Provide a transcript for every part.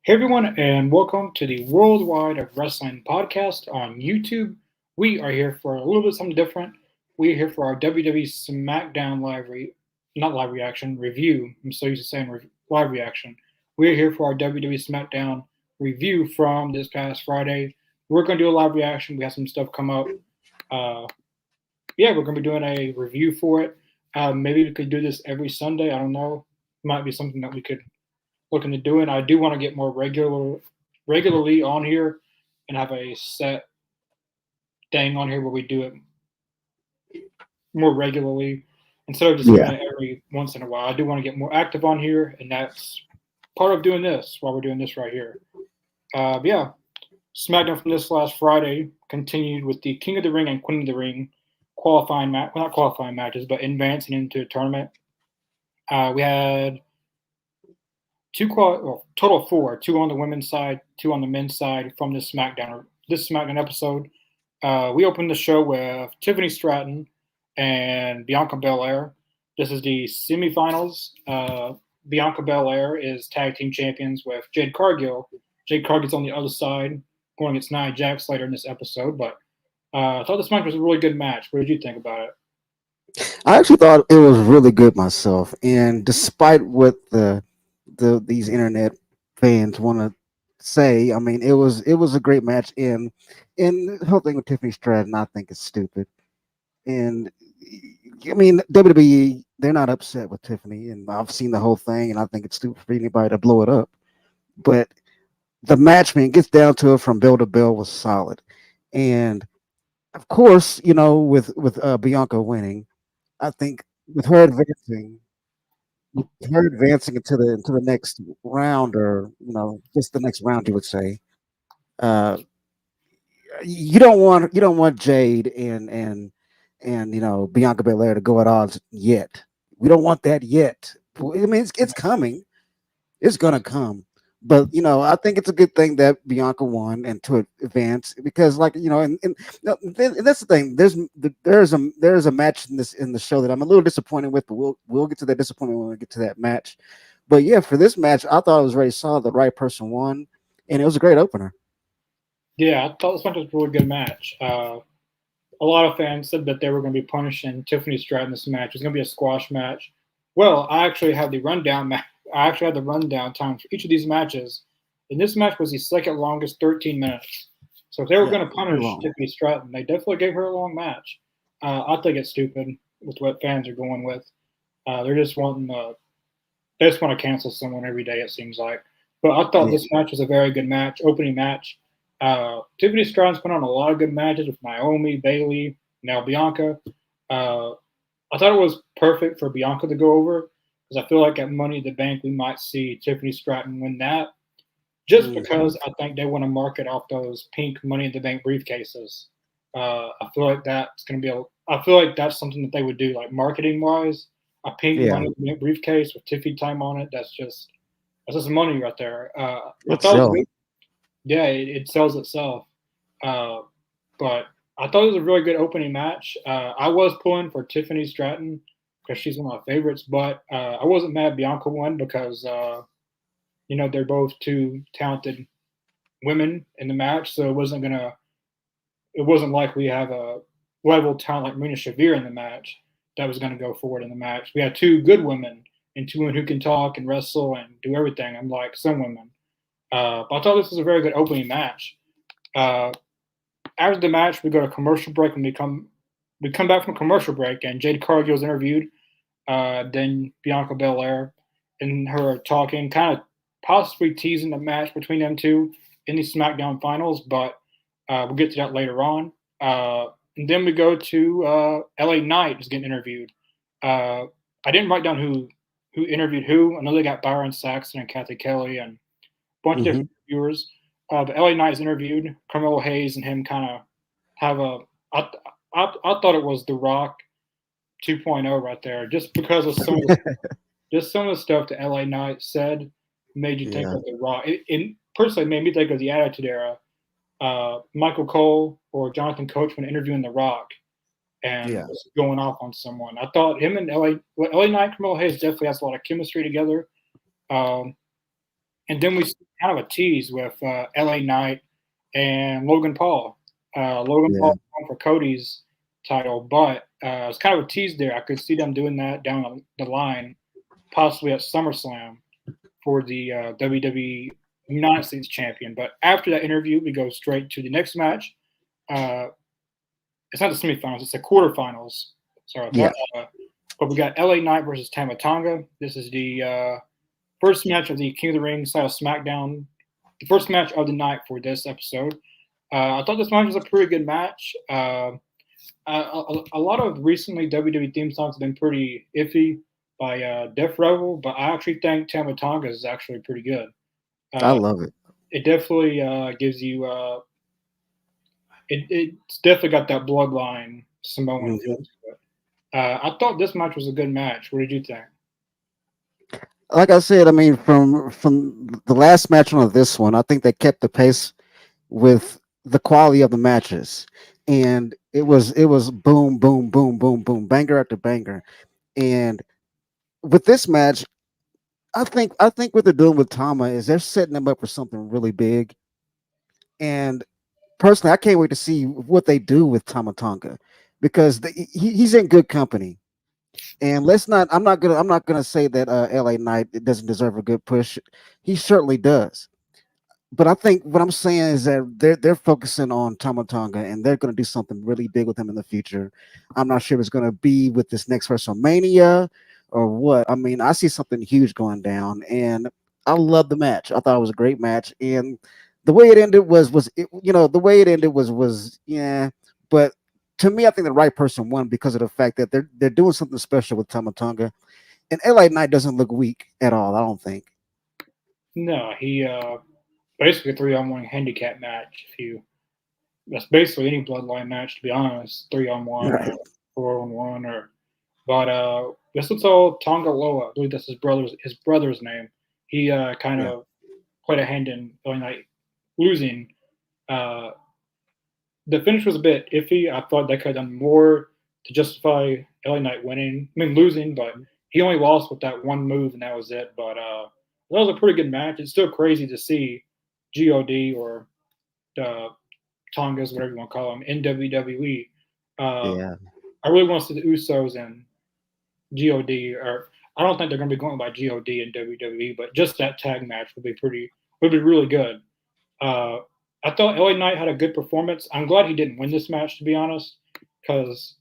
Hey everyone, and welcome to the Worldwide of Wrestling podcast on YouTube. We are here for a little bit something different. We are here for our WWE SmackDown not live reaction, review. I'm so used to saying live reaction. We are here for our WWE SmackDown review from this past Friday. We're going to do a live reaction. We have some stuff come up. Uh, yeah, we're going to be doing a review for it. Maybe we could do this every Sunday. I don't know. Might be something that we could looking to doing. I do want to get more regularly on here and have a set thing on here where we do it more regularly instead of just doing Yeah. it every once in a while. I do want to get more active on here, and that's part of doing this while we're doing this right here. Yeah, SmackDown from this last Friday continued with the King of the Ring and Queen of the Ring qualifying match, well, not qualifying matches, but advancing into a tournament. We had total of four, two on the women's side, two on the men's side from this SmackDown episode. We opened the show with Tiffany Stratton and Bianca Belair. This is the semifinals. Bianca Belair is tag team champions with Jade Cargill. Jade Cargill's on the other side, going against Nia Jax later in this episode. But I thought this match was a really good match. What did you think about it? I actually thought it was really good myself, and despite what these internet fans want to say, I mean, it was a great match. And the whole thing with Tiffany Stratton, I think is stupid. And I mean, WWE, they're not upset with Tiffany, and I've seen the whole thing, and I think it's stupid for anybody to blow it up. But the match, when it gets down to it, from bell to bell, was solid. And of course, with Bianca winning, I think with her advancing, into the next round, or just the next round, you would say, uh, you don't want Jade and Bianca Belair to go at odds yet. We don't want that yet. I mean, it's coming. It's gonna come. But I think it's a good thing that Bianca won and to advance, because, like, and that's the thing. There's a match in the show that I'm a little disappointed with, but we'll get to that disappointment when we get to that match. But yeah, for this match, I thought it was very solid. The right person won, and it was a great opener. Yeah, I thought this match was a really good match. A lot of fans said that they were going to be punishing Tiffany Stratton this match. It's going to be a squash match. Well, I actually have the rundown. I actually had the rundown time for each of these matches, and this match was the second longest, 13 minutes. So if they were Yeah, going to too punish long. Tiffany Stratton, they definitely gave her a long match. I think it's stupid with what fans are going with. They're just wanting they just want to cancel someone every day. It seems like. But I thought Yeah, this match was a very good match, opening match. Tiffany Stratton's put on a lot of good matches with Naomi, Bailey, now Bianca. Uh, I thought it was perfect for Bianca to go over because I feel like at Money in the Bank we might see Tiffany Stratton win that just hmm because I think they want to market off those pink Money in the Bank briefcases. I feel like that's going to be I feel like that's something that they would do, like marketing wise. A pink yeah, Money in the Bank briefcase with Tiffany time on it. That's just money right there. I thought it was itself. good. Yeah, it sells itself. Uh, but I thought it was a really good opening match. I was pulling for Tiffany Stratton because she's one of my favorites, but I wasn't mad Bianca won because they're both two talented women in the match, so it wasn't like we have a level of talent like Marina Shafir in the match that was gonna go forward in the match. We had two good women and two women who can talk and wrestle and do everything, unlike some women. But I thought this was a very good opening match. Uh, After the match, we go to commercial break, and we come back from commercial break, and Jade Cargill is interviewed. Then Bianca Belair and her talking, kind of possibly teasing the match between them two in the SmackDown finals, but we'll get to that later on. And then we go to LA Knight is getting interviewed. Uh, I didn't write down who interviewed who. I know they got Byron Saxton and Kathy Kelly and a bunch of hmm different viewers. But LA Knight is interviewed. Carmelo Hayes and him kind of have a. I thought it was The Rock 2.0 right there, just because of some of the stuff that LA Knight said made you think Yeah, of The Rock. It personally made me think of the Attitude Era. Michael Cole or Jonathan Coachman interviewing The Rock and yeah, was going off on someone. I thought him and LA Knight, Carmelo Hayes definitely has a lot of chemistry together. Um, And then we see kind of a tease with LA Knight and Logan Paul. Logan Yeah. Paul going for Cody's title, but it's kind of a tease there. I could see them doing that down the line, possibly at SummerSlam for the WWE United States Champion. But after that interview, we go straight to the next match. Uh, it's not the semifinals; it's the quarterfinals. Sorry, Yeah. but we got LA Knight versus Tama Tonga. This is the first match of the King of the Ring style SmackDown, the first match of the night for this episode. I thought this match was a pretty good match. A lot of recently WWE theme songs have been pretty iffy by Def Rebel, but I actually think Tama Tonga is actually pretty good. I Uh, love it. it definitely gives you it's definitely got that bloodline Samoan feel Hmm. to it. I thought this match was a good match. What did you think? Like I said, I mean, from the last match on this one, I think they kept the pace with the quality of the matches, and it was boom, boom, boom, boom, boom, banger after banger. And with this match, I think what they're doing with Tama is they're setting him up for something really big. And personally, I can't wait to see what they do with Tama Tonga because he's in good company. And let's not. I'm not gonna say that L.A. Knight doesn't deserve a good push. He certainly does. But I think what I'm saying is that they're focusing on Tama Tonga and they're going to do something really big with him in the future. I'm not sure if it's going to be with this next WrestleMania or what. I mean, I see something huge going down, and I love the match. I thought it was a great match, and the way it ended the way it ended was yeah. But to me, I think the right person won because of the fact that they're doing something special with Tama Tonga, and LA Knight doesn't look weak at all. I don't think. No, he basically a 3-on-1 handicap match. If you That's basically any bloodline match, to be honest. 3-on-1 or Right. 4-on-1 or but this was all Tonga Loa. I believe that's his brother's name. He kind Yeah. of played a hand in LA Knight losing. Uh, the finish was a bit iffy. I thought they could have done more to justify LA Knight winning. I mean losing, but he only lost with that one move and that was it. But that was a pretty good match. It's still crazy to see God or the Tongas, whatever you want to call them, in WWE. Uh, Yeah. I really want to see the Usos and God, or I don't think they're going to be going by God in WWE, but just that tag match would be really good. Uh, I thought LA Knight had a good performance. I'm glad he didn't win this match, to be honest, because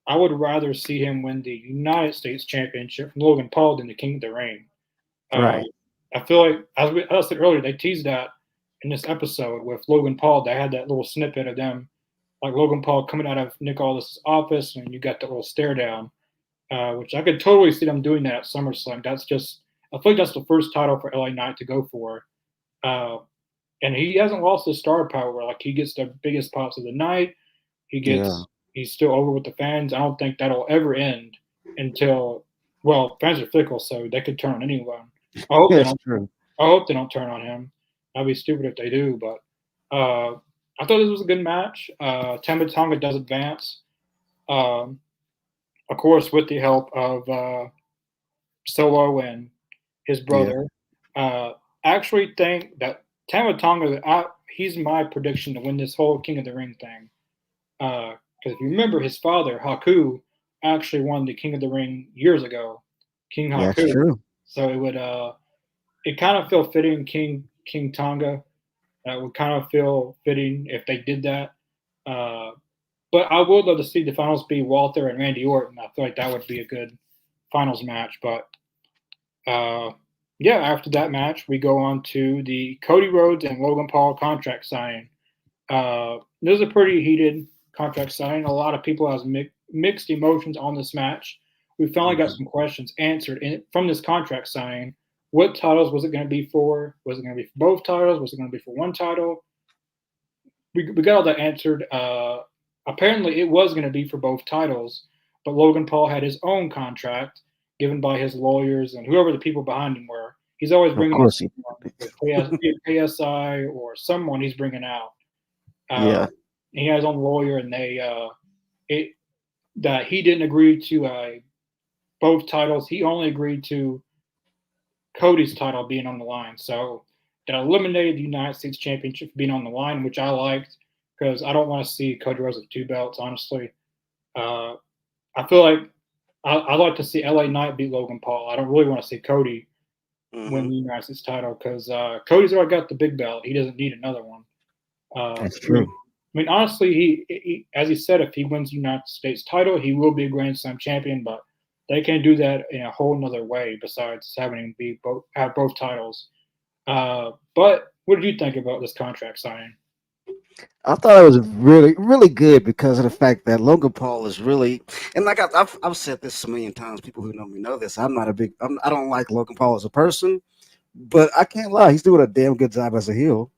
I would rather see him win the United States Championship from Logan Paul than the King of the Ring. Uh, Right. I feel like, as I said earlier, they teased that in this episode with Logan Paul. They had that little snippet of them, like Logan Paul coming out of Nick Aldis' office, and you got the little stare down, which I could totally see them doing that at SummerSlam. I feel like that's the first title for LA Knight to go for. Uh, and he hasn't lost his star power. Like he gets the biggest pops of the night. He Yeah. gets he's still over with the fans. I don't think that'll ever end until fans are fickle, so they could turn on anyone. I hope they That's don't. true. I hope they don't turn on him. That'd be stupid if they do. But I thought this was a good match. Tama Tonga does advance, um, of course, with the help of Solo and his Yeah. brother. I actually think that Tama Tonga, he's my prediction to win this whole King of the Ring thing. Because if you remember, his father Haku actually won the King of the Ring years ago, King That's Haku. true. So it kind of feel fitting, King Tonga. That would kind of feel fitting if they did that. Uh, but I would love to see the finals be Walter and Randy Orton. I feel like that would be a good finals match. But uh, yeah, after that match, we go on to the Cody Rhodes and Logan Paul contract signing. This is a pretty heated contract signing. A lot of people has mixed emotions on this match. We finally got Mhm. some questions answered from this contract signing. What titles was it going to be for? Was it going to be for both titles? Was it going to be for one title? We got all that answered. Apparently, it was going to be for both titles, but Logan Paul had his own contract given by his lawyers and whoever the people behind him were. He's always Of bringing in course. someone with KSI or someone he's bringing out. Uh, Yeah. he has his own lawyer, and it, that he didn't agree to both titles. He only agreed to Cody's title being on the line. So that eliminated the United States Championship being on the line, which I liked because I don't want to see Cody Rhodes with 2 belts. Honestly, uh, I feel like I like to see LA Knight beat Logan Paul. I don't really want to see Cody win Hmm. the United States title because Cody's already got the big belt. He doesn't need another one. That's true. I mean, honestly, he, as he said, if he wins the United States title, he will be a Grand Slam champion. But they can do that in a whole nother way besides having him be have both titles. But what did you think about this contract signing? I thought it was really, really good because of the fact that Logan Paul is really, and like I've said this a million times. People who know me know this. I'm not a big, I don't like Logan Paul as a person, but I can't lie. He's doing a damn good job as a heel.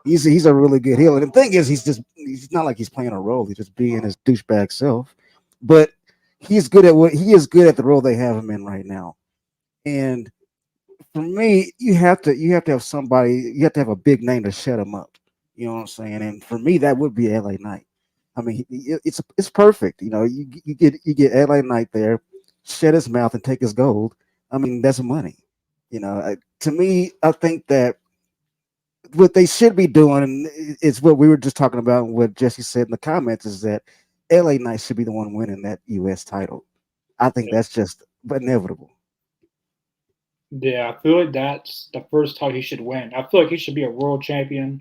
He's a really good heel. And the thing is, he's not like he's playing a role. He's just being his douchebag self. But he's good at what he is good at the role they have him in right now. And for me, you have to have somebody. You have to have a big name to shut him up. You know what I'm saying? And for me, that would be LA Knight. I mean, it's perfect. You know, you get LA Knight there, shut his mouth and take his gold. I mean, that's money. You know, to me, I think that what they should be doing, and it's what we were just talking about, and what Jesse said in the comments, is that LA Knight should be the one winning that U.S. title. I think that's just inevitable. Yeah, I feel like that's the first title he should win. I feel like he should be a world champion,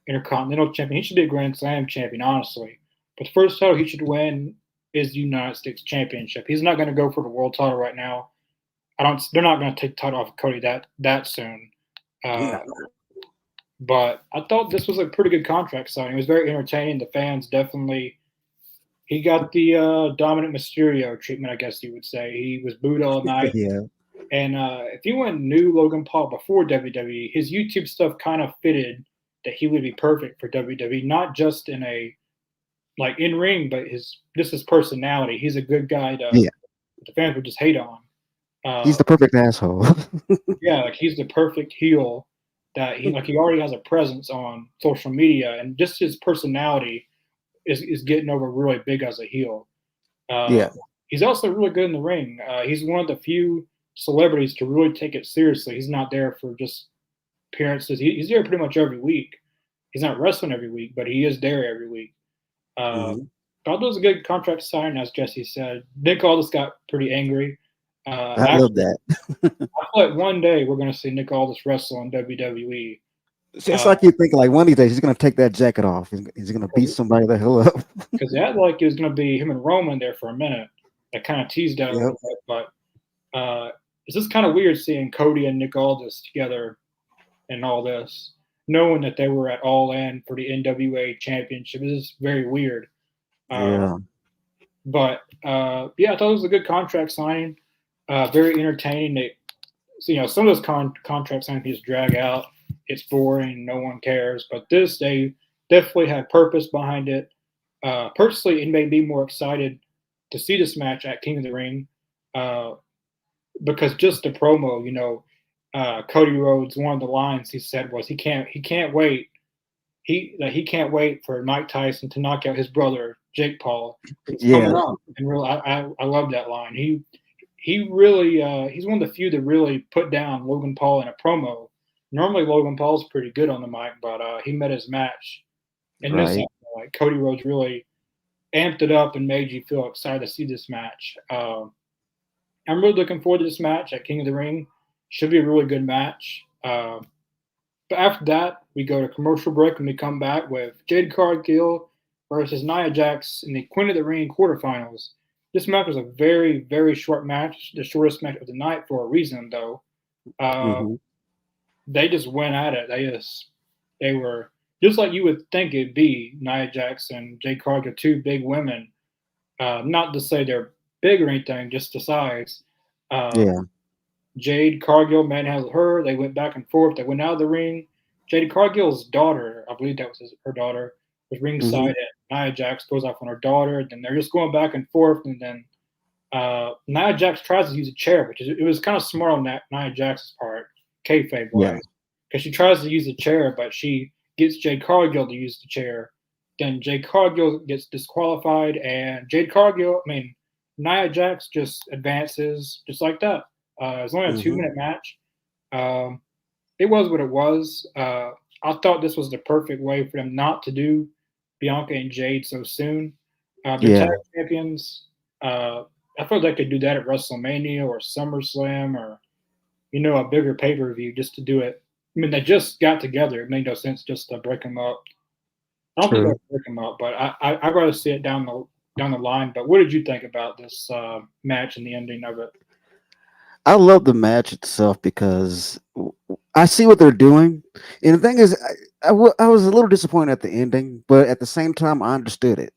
intercontinental champion. He should be a Grand Slam champion, honestly. But the first title he should win is the United States Championship. He's not going to go for the world title right now. I don't. They're not going to take the title off of Cody that soon. Uh, No. but I thought this was a pretty good contract signing. It was very entertaining. The fans definitely. He got the Dominic Mysterio treatment, I guess you would say. He was booed all night. Yeah, And if you went knew Logan Paul before WWE, his YouTube stuff kind of fitted that he would be perfect for WWE, not just in a like in ring, but his personality. He's a good guy to yeah, the fans would just hate on. he's Uh, the perfect asshole. yeah, like he's the perfect heel that he already has a presence on social media, and just his personality is getting over really big as a heel. Uh, Yeah, he's also really good in the ring. He's one of the few celebrities to really take it seriously. He's not there for just appearances. He's there pretty much every week. He's not wrestling every week, but he is there every week. Uh, hmm thought it was a good contract sign, as Jesse said. Nick Aldis got pretty angry. I love Actually, that. I feel like one day we're going to see Nick Aldis wrestle in WWE. It's like you think like one of these days he's gonna take that jacket off. He's gonna beat somebody the hell up. Because it had like it was going to be him and Roman there for a minute. That kind of teased out a Yep. little bit, but it's just kind of weird seeing Cody and Nick Aldis together and all this, knowing that they were at All In for the NWA Championship. It's just very weird. Uh, Yeah. but yeah, I thought it was a good contract signing. Very entertaining. Some of those contract signings just drag out. It's boring. No one cares. But this, they definitely had purpose behind it. Personally, it made me more excited to see this match at King of the Ring uh, because just the promo, Cody Rhodes, one of the lines he said was he can't wait. He can't wait for Mike Tyson to knock out his brother Jake Paul. It's coming Yeah. up, and really, I love that line. He really he's one of the few that really put down Logan Paul in a promo. Normally Logan Paul's pretty good on the mic, but he met his match in this. Right. Like Cody Rhodes really amped it up and made you feel excited to see this match. I'm really looking forward to this match at King of the Ring. Should be a really good match. But after that, we go to commercial break and we come back with Jade Cargill versus Nia Jax in the Queen of the Ring quarterfinals. This match was a very, very short match, the shortest match of the night for a reason, though. Uh, Hmm. they just went at it. They were just like you would think it'd be. Nia Jax and Jade Cargill, two big women. Not to say they're big or anything, just the size. Uh, Yeah. Jade Cargill manhandled her. They went back and forth. They went out of the ring. Jade Cargill's daughter, I believe that was her daughter, was ringside. Hmm. And Nia Jax goes off on her daughter. Then they're just going back and forth. And then Nia Jax tries to use a chair, it was kind of smart on Nia Jax's part, kayfabe Yeah. wise, because she tries to use the chair, but she gets Jade Cargill to use the chair. Then Jade Cargill gets disqualified, and Nia Jax just advances just like that. It's only a 2 minute match. Um, it was what it was. I thought this was the perfect way for them not to do Bianca and Jade so soon. They're tag Yeah, champions. Uh, I feel they could do that at WrestleMania or SummerSlam or a bigger pay per view just to do it. I mean, they just got together. It made no sense just to break them up. I don't think they'll true. break them up, but I'd rather see it down the line. But what did you think about this match and the ending of it? I love the match itself because I see what they're doing, and the thing is, I was a little disappointed at the ending, but at the same time, I understood it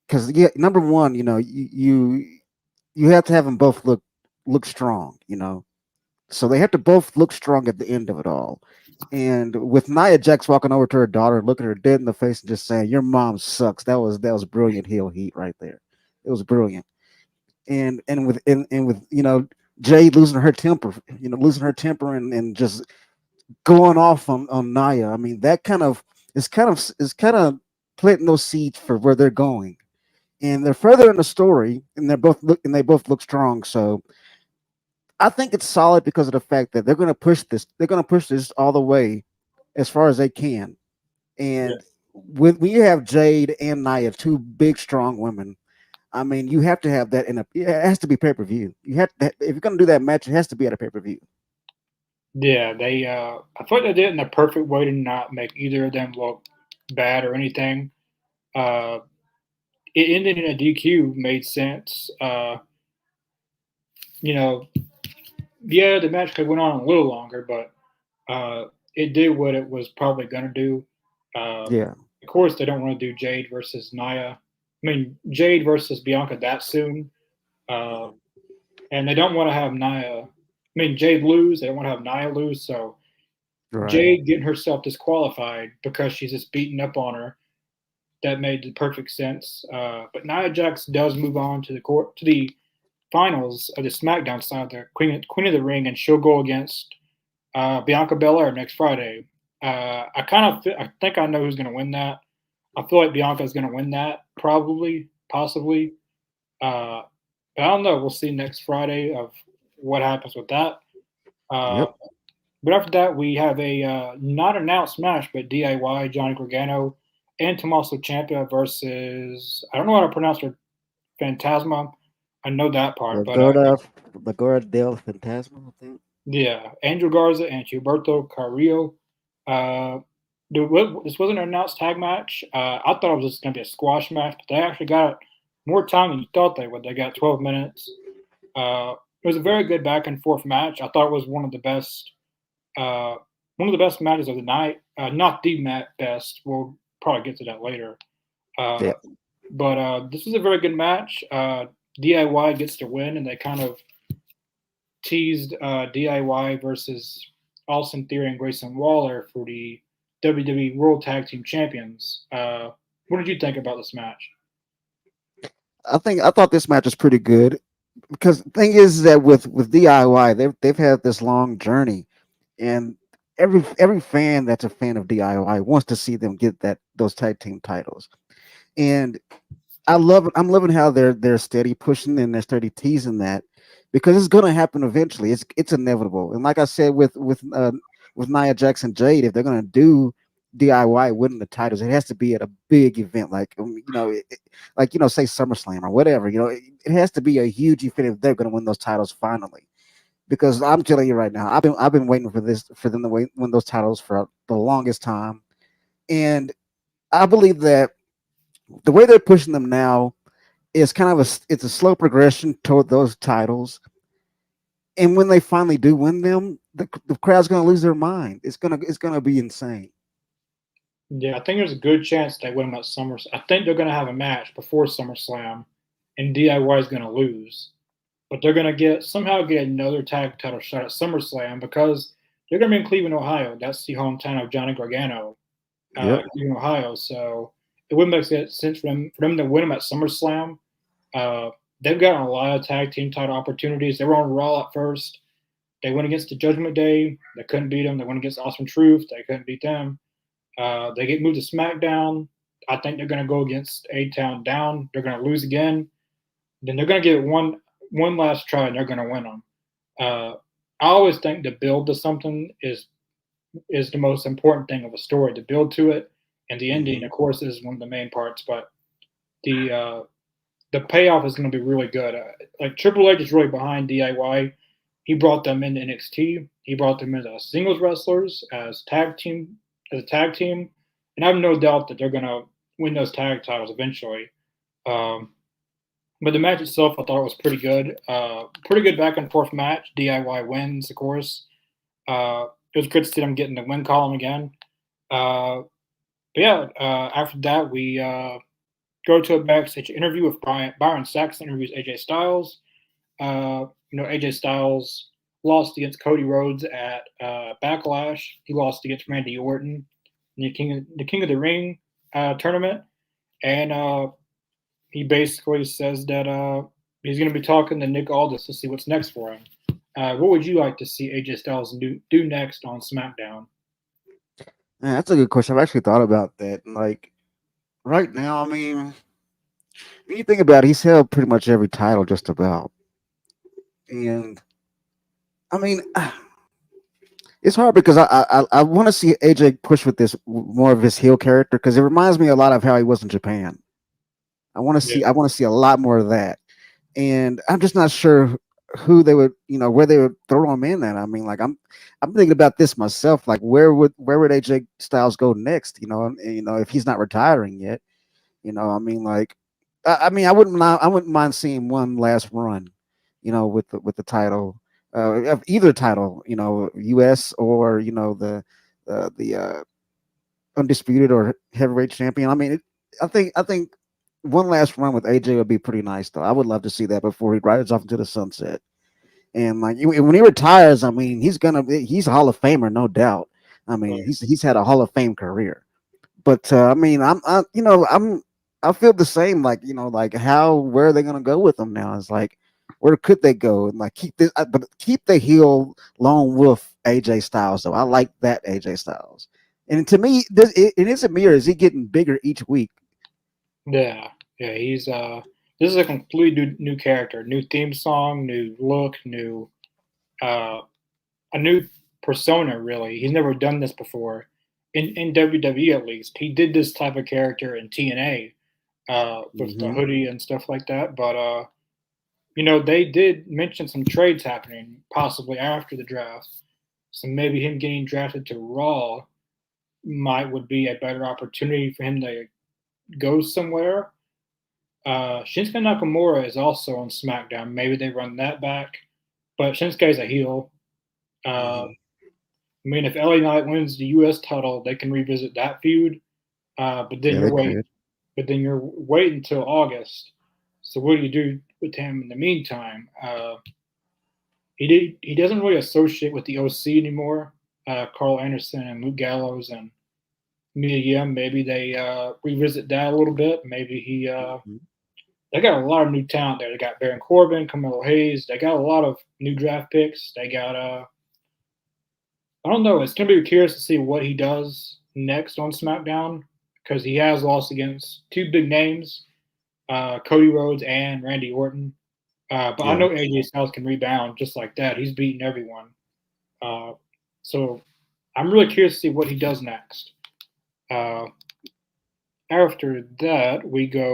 because yeah, number one, you have to have them both look strong, so they have to both look strong at the end of it all. And with Nia Jax walking over to her daughter, looking her dead in the face, and just saying, "Your mom sucks," that was brilliant heel heat right there. It was brilliant. And with Jade losing her temper and just going off on Naya. I mean, that kind of planting those seeds for where they're going. And they're further in the story, and they both look strong. So I think it's solid because of the fact that they're going to push this. They're going to push this all the way as far as they can. Yeah, And when you have Jade and Naya, two big strong women, I mean, you have to have that it has to be pay per view. You have to, if you're going to do that match, it has to be at a pay per view. yeah. They I thought they did it in the perfect way to not make either of them look bad or anything. Uh, it ended in a DQ made sense. You know, yeah, the match could have went on a little longer, but it did what it was probably going to do. Yeah, Of course, they don't want to do Jade versus Naya. I mean, Jade versus Bianca that soon. Uh, and they don't want to have Nia. I mean, Jade lose. They don't want to have Nia lose. So right. Jade getting herself disqualified because she's just beating up on her. That made the perfect sense. But Nia Jax does move on to the finals of the SmackDown side, the Queen of the Ring, and she'll go against Bianca Belair next Friday. I think I know who's going to win that. I feel like Bianca's going to win that, probably, possibly. Uh, but I don't know. We'll see next Friday of what happens with that. Uh, Yep. but after that, we have a not announced match, but DIY Johnny Gargano and Tommaso Ciampa versus I don't know how to pronounce her Phantasma. I know that part, but Lagarda, Lagarda del Fantasma, I think. yeah, Angel Garza and Gilberto Carrillo. Uh, this wasn't an announced tag match. I thought it was just going to be a squash match, but they actually got more time than you thought they would. They got 12 minutes. It was a very good back and forth match. I thought it was uh, one of the best matches of the night. Not the best. We'll probably get to that later. Uh, Yeah. but this was a very good match. DIY gets the win, and they kind of teased DIY versus Austin Theory and Grayson Waller for the WWE World Tag Team Champions. What did you think about this match? I thought this match was pretty good because the thing is that with DIY, they've had this long journey, and every fan that's a fan of DIY wants to see them get those tag team titles. And I'm loving how they're steady pushing and they're steady teasing that because it's going to happen eventually. It's inevitable. And like I said with Nia Jackson Jade, if they're going to do DIY winning the titles, it has to be at a big event like like say SummerSlam or whatever. It has to be a huge event if they're going to win those titles finally. Because I'm telling you right now, I've been waiting for them to win those titles for the longest time, and I believe that the way they're pushing them now is kind of it's a slow progression toward those titles. And when they finally do win them, the crowd's going to lose their mind. It's gonna be insane. Yeah, I think there's a good chance they win them at SummerSlam. I think they're going to have a match before SummerSlam, and DIY is going to lose. But they're going to somehow get another tag title shot at SummerSlam because they're going to be in Cleveland, Ohio. That's the hometown of Johnny Gargano, Yep. Cleveland, Ohio. So it would make sense for them to win them at SummerSlam. Uh, they've gotten a lot of tag team title opportunities. They were on Raw at first. They went against the Judgment Day. They couldn't beat them. They went against Awesome Truth. They couldn't beat them. They get moved to SmackDown. I think they're going to go against A Town Down. They're going to lose again. Then they're going to get one last try, and they're going to win them. Uh, I always think the build to something is the most important thing of a story. The build to it and the ending, Hmm. of course, is one of the main parts. But the uh, the payoff is going to be really good. Like Triple H is really behind DIY. He brought them into NXT. He brought them in as singles wrestlers, as a tag team, and I have no doubt that they're going to win those tag titles eventually. Um, but the match itself, I thought was pretty good. Pretty good back and forth match. DIY wins, of course. It was good to see them getting the win column again. Uh, but yeah, after that, we go to a backstage interview with Byron Saxton interviews AJ Styles. AJ Styles lost against Cody Rhodes at Backlash. He lost against Randy Orton in the King of the Ring tournament, and he basically says that he's going to be talking to Nick Aldis to see what's next for him. What would you like to see AJ Styles do next on SmackDown? Yeah, that's a good question. I've actually thought about that. Like right now, I mean, when you think about it, he's held pretty much every title just about. And I mean, it's hard because I want to see AJ push with this more of his heel character because it reminds me a lot of how he was in Japan. Yeah, I want to see a lot more of that, and I'm just not sure who they would, where they would throw him in at. I mean, like I'm thinking about this myself. Like where would AJ Styles go next? If he's not retiring yet. I mean, like, I mean, I wouldn't mind seeing one last run, with the title, of either title, U.S. or the undisputed or heavyweight champion. I mean, I think one last run with AJ would be pretty nice, though. I would love to see that before he rides off into the sunset. And like when he retires, I mean, he's a Hall of Famer, no doubt. I mean, right. he's had a Hall of Fame career. But I mean, I feel the same. Like like where are they gonna go with them now? It's like where could they go and like but keep the heel lone wolf AJ Styles though. I like that AJ Styles. And to me, it isn't me, or is he getting bigger each week? Yeah, yeah. He's this is a completely new character, new theme song, new look, uh, a new persona. Really, he's never done this before in WWE at least. He did this type of character in TNA with the Hmm. hoodie and stuff like that. But they did mention some trades happening possibly after the draft. So maybe him getting drafted to Raw might would be a better opportunity for him to go somewhere. Shinsuke Nakamura is also on SmackDown. Maybe they run that back, but Shinsuke's a heel. Uh, Hmm. I mean, if LA Knight wins the U.S. title, they can revisit that feud. But then Yeah, they you're wait, could. but then you're waiting until August. So what do you do with him in the meantime? He doesn't really associate with the OC anymore. Carl Anderson and Luke Gallows and Mia Yim. Maybe they revisit that a little bit. Maybe Hmm. they got a lot of new talent there. They got Baron Corbin, Carmelo Hayes. They got a lot of new draft picks. They got I don't know. It's gonna be curious to see what he does next on SmackDown because he has lost against two big names, Cody Rhodes and Randy Orton. But I Yeah. know AJ Styles can rebound just like that. He's beaten everyone. Uh, so I'm really curious to see what he does next. Uh, After that, we get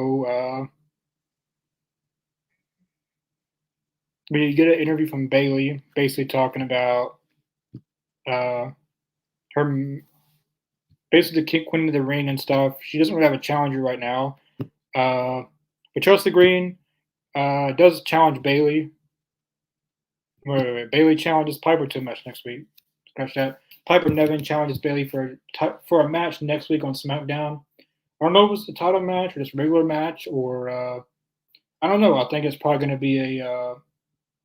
an interview from Bailey, basically talking about uh, her basically the queen of the ring and stuff. She doesn't really have a challenger right now. Uh, but Chelsea Green does challenge Bailey. Wait. Bailey challenges Piper to a match next week. Scratch that. Piper Nevin challenges Bailey for a match next week on SmackDown. I don't know if it's the title match or just a regular match or I don't know. I think it's probably going to be a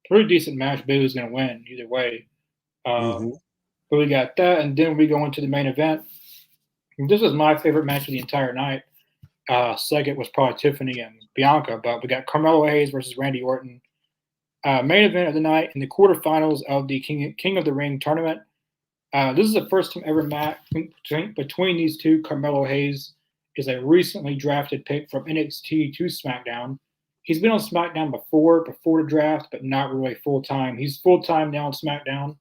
pretty decent match. Bailey's going to win either way. Uh, Hmm. but we got that, and then we go into the main event. And this was my favorite match of the entire night. Second was probably Tiffany and Bianca, but we got Carmelo Hayes versus Randy Orton. Main event of the night in the quarterfinals of the King of the Ring tournament. This is the first time ever match between these two. Carmelo Hayes is a recently drafted pick from NXT to SmackDown. he's been on SmackDown before the draft, but not really full time. He's full time now on SmackDown.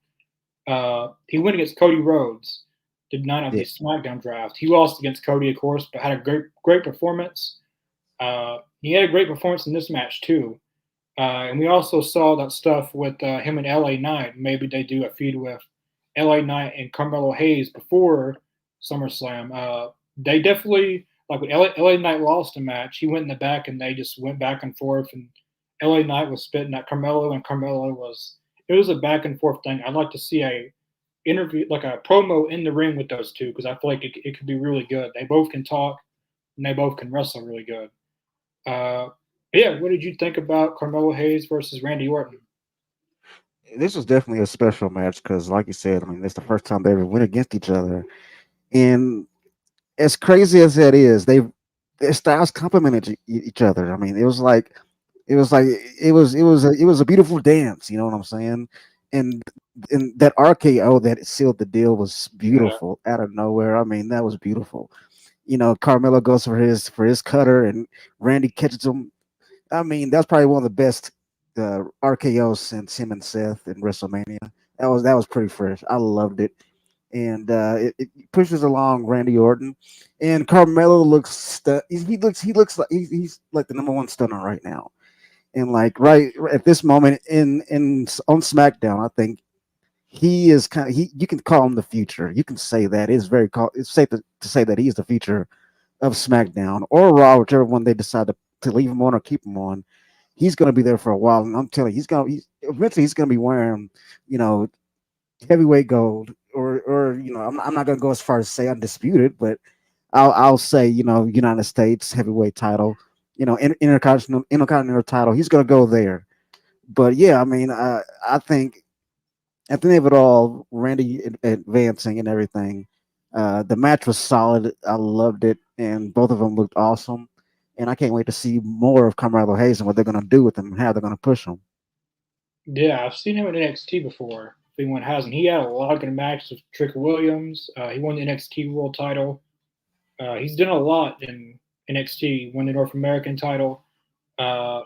He went against Cody Rhodes, did not have Yeah. the SmackDown draft. He lost against Cody, of course, but had a great performance. He had a great performance in this match too. And we also saw that stuff with him and LA Knight. Maybe they do a feud with LA Knight and Carmelo Hayes before SummerSlam. They definitely, like when LA Knight lost a match, he went in the back and they just went back and forth. And LA Knight was spitting at Carmelo, and Carmelo was, it was a back and forth thing. I'd like to see a interview, like a promo in the ring with those two, because I feel like it could be really good. They both can talk and they both can wrestle really good. Uh, yeah, what did you think about Carmelo Hayes versus Randy Orton? This was definitely a special match because, like you said, I mean, it's the first time they ever went against each other. And as crazy as that is, their styles complemented each other. I mean, it was like it was a beautiful dance. You know what I'm saying? And and that RKO that sealed the deal was Yeah, beautiful out of nowhere. I mean, that was beautiful. You know, Carmelo goes for his cutter, and Randy catches him. I mean, that's probably one of the best RKOs since him and Seth in WrestleMania. That was pretty fresh. I loved it, and it pushes along Randy Orton, and Carmelo looks he looks like he's like the number one stunner right now, and like right at this moment in on SmackDown, I think he is kind of he. You can call him the future. You can say that it's safe to say that he's the future of SmackDown or Raw, whichever one they decide to leave him on or keep him on. He's going to be there for a while, and I'm telling you, eventually he's going to be wearing, you know, heavyweight gold, or you know, I'm not going to go as far as say undisputed, but I'll say, you know, United States heavyweight title, you know, intercontinental title. He's going to go there. But yeah, I mean, I think at the end of it all, Randy advancing and everything, the match was solid. I loved it, and both of them looked awesome. And I can't wait to see more of Carmelo Hayes and what they're going to do with him and how they're going to push him. yeah, I've seen him in NXT before. If anyone hasn't, he had a lot of good matches with Trick Williams. He won the NXT World Title. He's done a lot in NXT. Won the North American title. If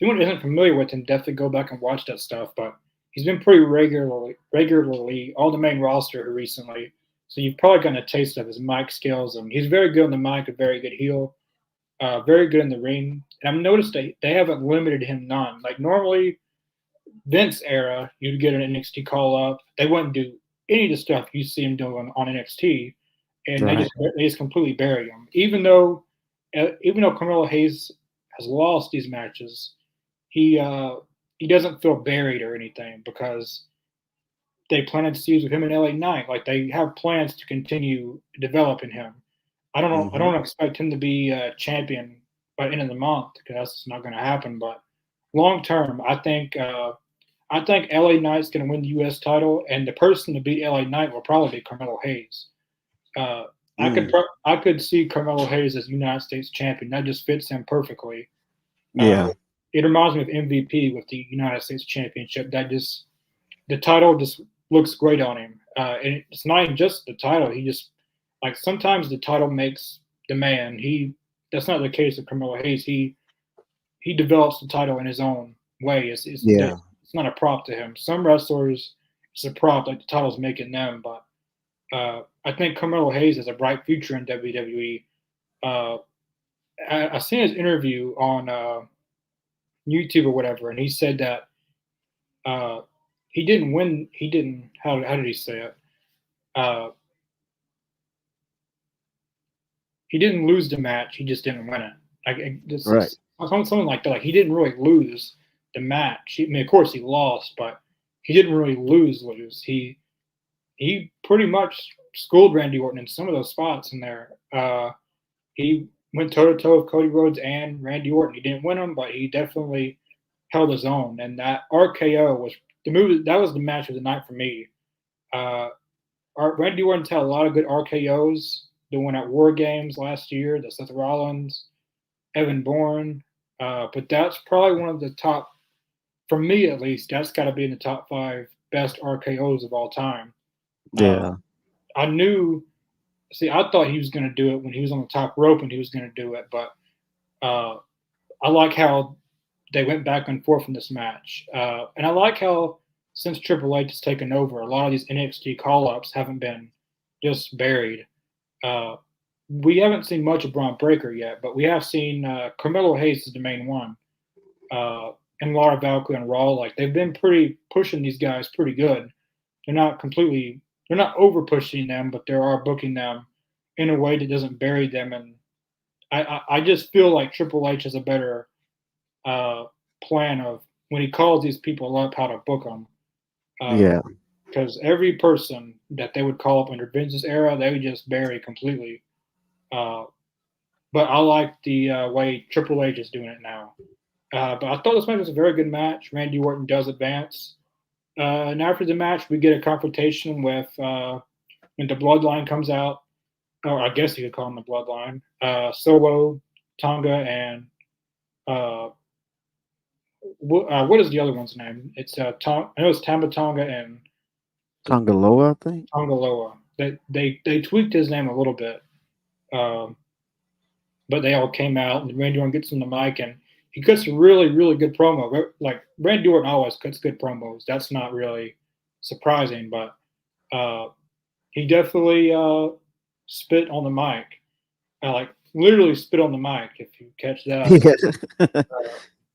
anyone isn't familiar with him, definitely go back and watch that stuff. But he's been pretty regularly on the main roster recently. So you've probably gotten a taste of his mic skills. And he's very good on the mic, a very good heel, very good in the ring. And I've noticed they haven't limited him none. Like normally, Vince era, you'd get an NXT call up. They wouldn't do any of the stuff you see him doing on NXT, and Right. they just completely bury him. Even though Carmelo Hayes has lost these matches, he uh, he doesn't feel buried or anything because they planted seeds with him in LA Knight. Like they have plans to continue developing him. I Hmm. don't expect him to be a champion by the end of the month because that's not going to happen. But long term, I think LA Knight's going to win the U.S. title, and the person to beat LA Knight will probably be Carmelo Hayes. Uh, Mm. I could see Carmelo Hayes as United States champion. That just fits him perfectly. Uh, Yeah. it reminds me of MVP with the United States Championship. That just the title just looks great on him. And it's not even just the title. He just like sometimes the title makes the man. He That's not the case with Carmelo Hayes. He develops the title in his own way. Yeah. It's not a prop to him. Some wrestlers, it's a prop, like the title's making them. But I think Carmelo Hayes has a bright future in WWE. Uh, I seen his interview on YouTube or whatever, and he said that uh, he didn't win. He didn't. How did he say it? Uh, he didn't lose the match. He just didn't win it. Like Right. something like that. Like he didn't really lose the match. I mean, of course he lost, but he didn't really lose. He pretty much schooled Randy Orton in some of those spots in there. He went toe to toe with Cody Rhodes and Randy Orton. He didn't win them, but he definitely held his own. And that RKO was the move. That was the match of the night for me. Uh, Randy Orton's had a lot of good RKO's. The one at War Games last year, the Seth Rollins, Evan Bourne. But that's probably one of the top, for me at least, that's got to be in the top five best RKO's of all time. Uh, Yeah. I knew, see, I thought he was going to do it when he was on the top rope and he was going to do it, but uh, I like how they went back and forth in this match, and I like how since Triple H has taken over, a lot of these NXT call ups haven't been just buried. Uh, we haven't seen much of Braun Breaker yet, but we have seen Carmelo Hayes is the main one, and Laura Valkyrie and Raw. Like they've been pretty pushing these guys pretty good. They're not completely, they're not over pushing them, but they are booking them in a way that doesn't bury them. And I just feel like Triple H has a better uh, plan of when he calls these people up how to book them. Yeah. Because every person that they would call up under Vince's era, they would just bury completely. Uh, but I like the way Triple H is doing it now. But I thought this match was a very good match. Randy Orton does advance. And after the match, we get a confrontation with when the Bloodline comes out, or I guess you could call them the Bloodline. Solo, Tonga, and uh, what is the other one's name? It's I know it's Tamba Tonga and Tongaloa, I think. Tongaloa. They tweaked his name a little bit, um, but they all came out and Randy Orton gets on the mic and he cuts a really good promo. Like Randy Orton always cuts good promos. That's not really surprising, but uh, he definitely spit on the mic. Like literally spit on the mic. If you catch that, Yeah.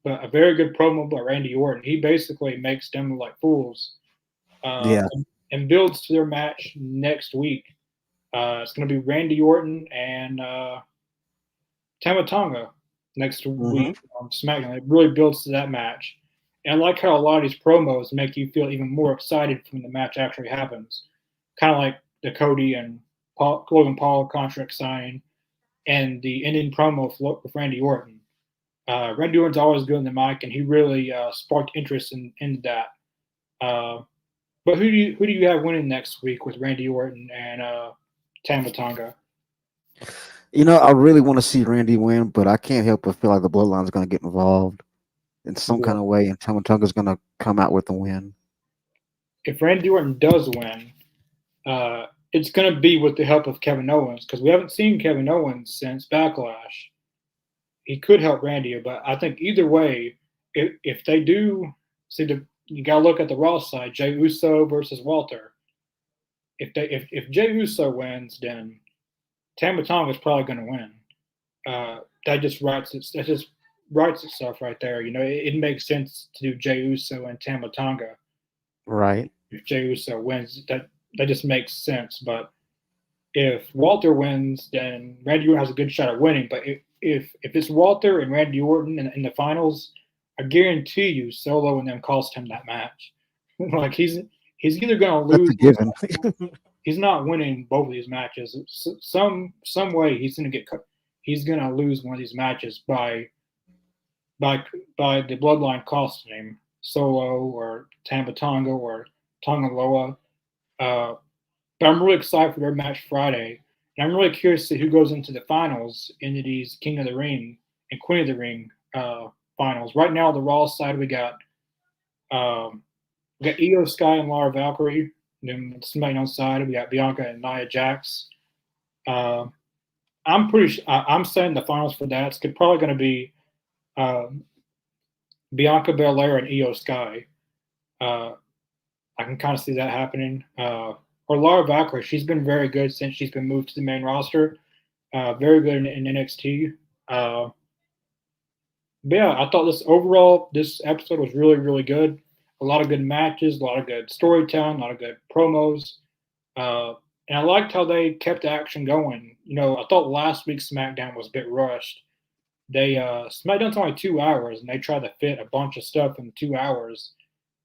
but a very good promo by Randy Orton. He basically makes them look like fools, uh, Yeah. and builds to their match next week. It's going to be Randy Orton and Tama Tonga next Hmm. week on SmackDown. It really builds to that match. And I like how a lot of these promos make you feel even more excited when the match actually happens. Kind of like the Cody and Logan Paul contract signing and the ending promo with Randy Orton. Randy Orton's always good in the mic, and he really sparked interest in that. Uh, but who do you have winning next week with Randy Orton and Tama Tonga? I really want to see Randy win, but I can't help but feel like the Bloodline's going to get involved in some Yeah. kind of way, and Tomatonga's going to come out with the win. If Randy Orton does win, it's going to be with the help of Kevin Owens because we haven't seen Kevin Owens since Backlash. He could help Randy, but I think either way, if they do, you got to look at the Raw side: Jey Uso versus Walter. If Jey Uso wins, then Tama Tonga is probably going to win. That just writes itself right there. It makes sense to do Jey Uso and Tama Tonga. Right. If Jey Uso wins, that just makes sense. But if Walter wins, then Randy Orton has a good shot at winning. But if it's Walter and Randy Orton in the finals, I guarantee you Solo and them cost him that match. Like he's either going to That's lose. a given. He's not winning both of these matches. Some way he's going to get. He's going to lose one of these matches by by the bloodline costing him Solo or Tamba Tonga or Tonga Loa. But I'm really excited for their match Friday. And I'm really curious to see who goes into the finals into these King of the Ring and Queen of the Ring finals. Right now, the Raw side we got Io Sky and Laura Valkyrie. And then SmackDown side we got Bianca and Nia Jax. Uh, I'm saying the finals for that. It's probably going to be um, Bianca Belair and Io Sky. Uh, I can kind of see that happening. Or Laura Valkyrie, she's been very good since she's been moved to the main roster. Very good in NXT. But yeah, I thought this episode was really good. A lot of good matches, a lot of good storytelling, a lot of good promos. Uh, and I liked how they kept the action going. I thought last week's SmackDown was a bit rushed. SmackDown's only 2 hours, and they tried to fit a bunch of stuff in 2 hours.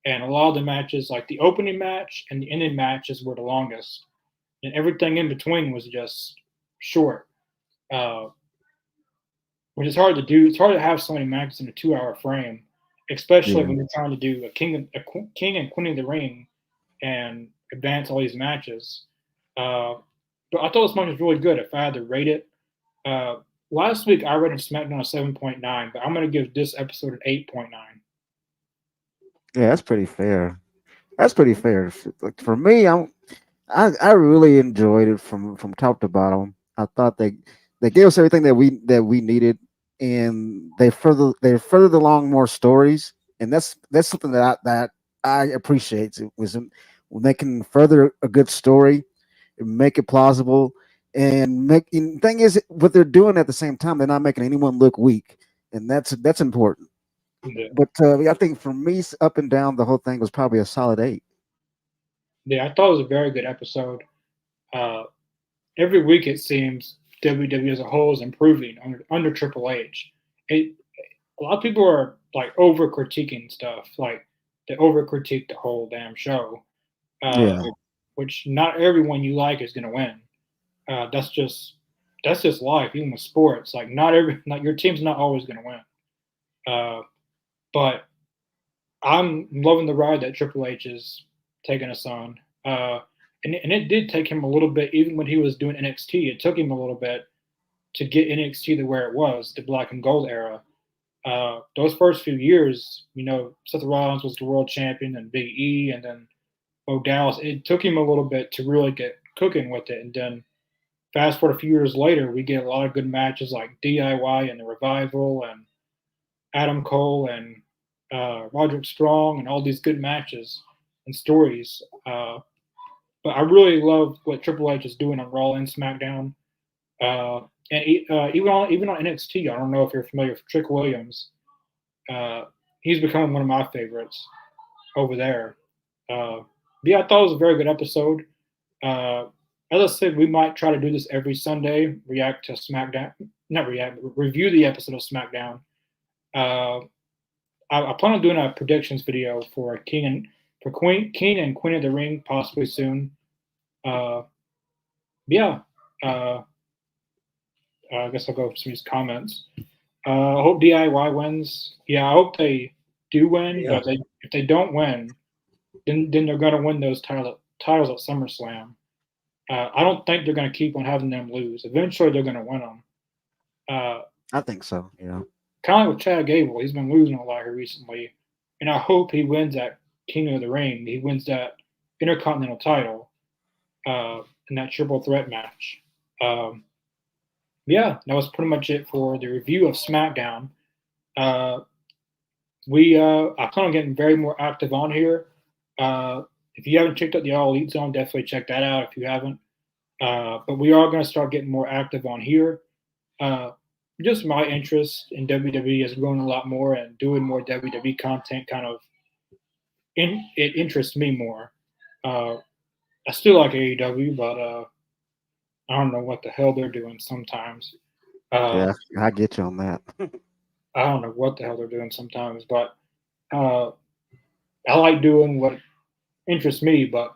And a lot of the matches, like the opening match and the ending matches, were the longest, and everything in between was just short, uh, which is hard to do. It's hard to have so many matches in a 2 hour frame, especially Yeah. when you're trying to do king and queen of the ring and advance all these matches. Uh, but I thought this match was really good. If I had to rate it, uh, last week I rated SmackDown a 7.9, but I'm going to give this episode an 8.9. Yeah, that's pretty fair. That's pretty fair. Like for me, I really enjoyed it from top to bottom. I thought they gave us everything that we needed and they furthered along more stories, and that's something that I appreciate. It was when they can further a good story, and make it plausible, and thing is what they're doing at the same time, they're not making anyone look weak, and that's important. Yeah, But I think for me, up and down, the whole thing was probably a solid 8. yeah, I thought it was a very good episode. Uh, every week it seems WWE as a whole is improving under Triple H. It, a lot of people are like over critiquing stuff, like they over critique the whole damn show, uh, Yeah, which not everyone you like is going to win. Uh, that's just that's just life, even with sports. Like not your team's not always going to win. Uh, but I'm loving the ride that Triple H is taking us on. And it did take him a little bit, even when he was doing NXT. It took him a little bit to get NXT to where it was, the black and gold era. Those first few years, Seth Rollins was the world champion, and Big E, and then Bo Dallas. It took him a little bit to really get cooking with it, and then fast forward a few years later, we get a lot of good matches like DIY and the Revival, and Adam Cole and Roderick Strong, and all these good matches and stories. But I really love what Triple H is doing on Raw and SmackDown. And even on NXT, I don't know if you're familiar with Trick Williams. Uh, he's becoming one of my favorites over there. Yeah, I thought it was a very good episode. Uh, as I said, we might try to do this every Sunday. React to SmackDown, not react, but review the episode of SmackDown. Uh, I plan on doing a predictions video for King and Queen of the Ring possibly soon. Uh, yeah, uh, I guess I'll go for some of these comments. I hope DIY wins. Yeah, I hope they do win, yeah, but if they don't win, then they're going to win those titles at SummerSlam. I don't think they're going to keep on having them lose. Eventually, they're going to win them. Uh, I think so. Yeah, kind of like with Chad Gable, he's been losing a lot here recently, and I hope he wins that King of the Ring. He wins that Intercontinental title in that triple threat match. Um, yeah, that was pretty much it for the review of SmackDown. Uh, I plan on getting very more active on here. If you haven't checked out the All Elite Zone, definitely check that out if you haven't. But we are going to start getting more active on here. Uh, just my interest in WWE has grown a lot more, and doing more WWE content it interests me more. Uh, I still like AEW, but I don't know what the hell they're doing sometimes. Uh, yeah, I get you on that. I don't know what the hell they're doing sometimes, but uh, I like doing what interests me. But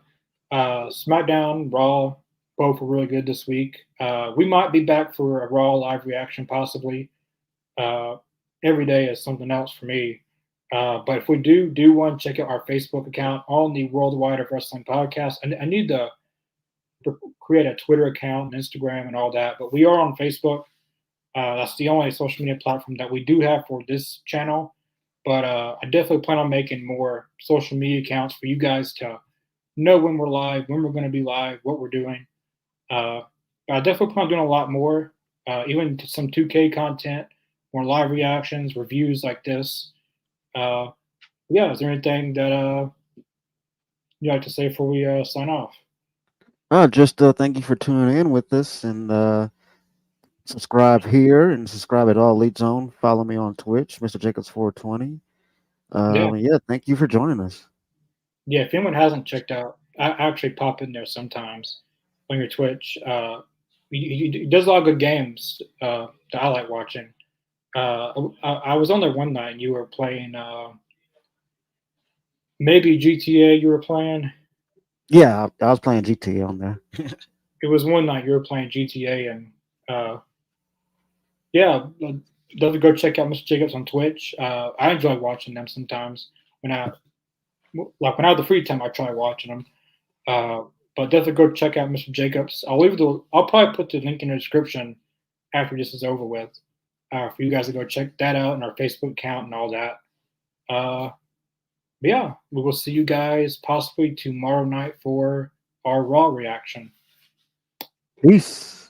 SmackDown, Raw, both were really good this week. We might be back for a Raw live reaction, possibly. Uh, every day is something else for me. But if we do one, check out our Facebook account on the Worldwide of Wrestling Podcast. I need to create a Twitter account and Instagram and all that, but we are on Facebook. That's the only social media platform that we do have for this channel. But I definitely plan on making more social media accounts for you guys to know when we're live, when we're going to be live, what we're doing. Uh, I definitely plan on doing a lot more, even some 2K content, more live reactions, reviews like this. Uh, yeah, is there anything that you'd like to say before we sign off? Just thank you for tuning in with us, and subscribe here and subscribe at All Elite Zone. Follow me on Twitch, Mr. Jacobs 420. Yeah, Yeah, thank you for joining us. yeah. If anyone hasn't checked out, I actually pop in there sometimes on your Twitch. He does a lot of good games that I like watching. I was on there one night and you were playing maybe GTA. You were playing. Yeah, I was playing GTA on there. It was one night you were playing GTA, and uh, yeah, definitely go check out Mr. Jacobs on Twitch. I enjoy watching them sometimes when when I have the free time. I try watching them. Uh, but definitely go check out Mr. Jacobs. I'll probably put the link in the description after this is over with for you guys to go check that out and our Facebook account and all that. Uh, but yeah, we will see you guys possibly tomorrow night for our Raw reaction. Peace.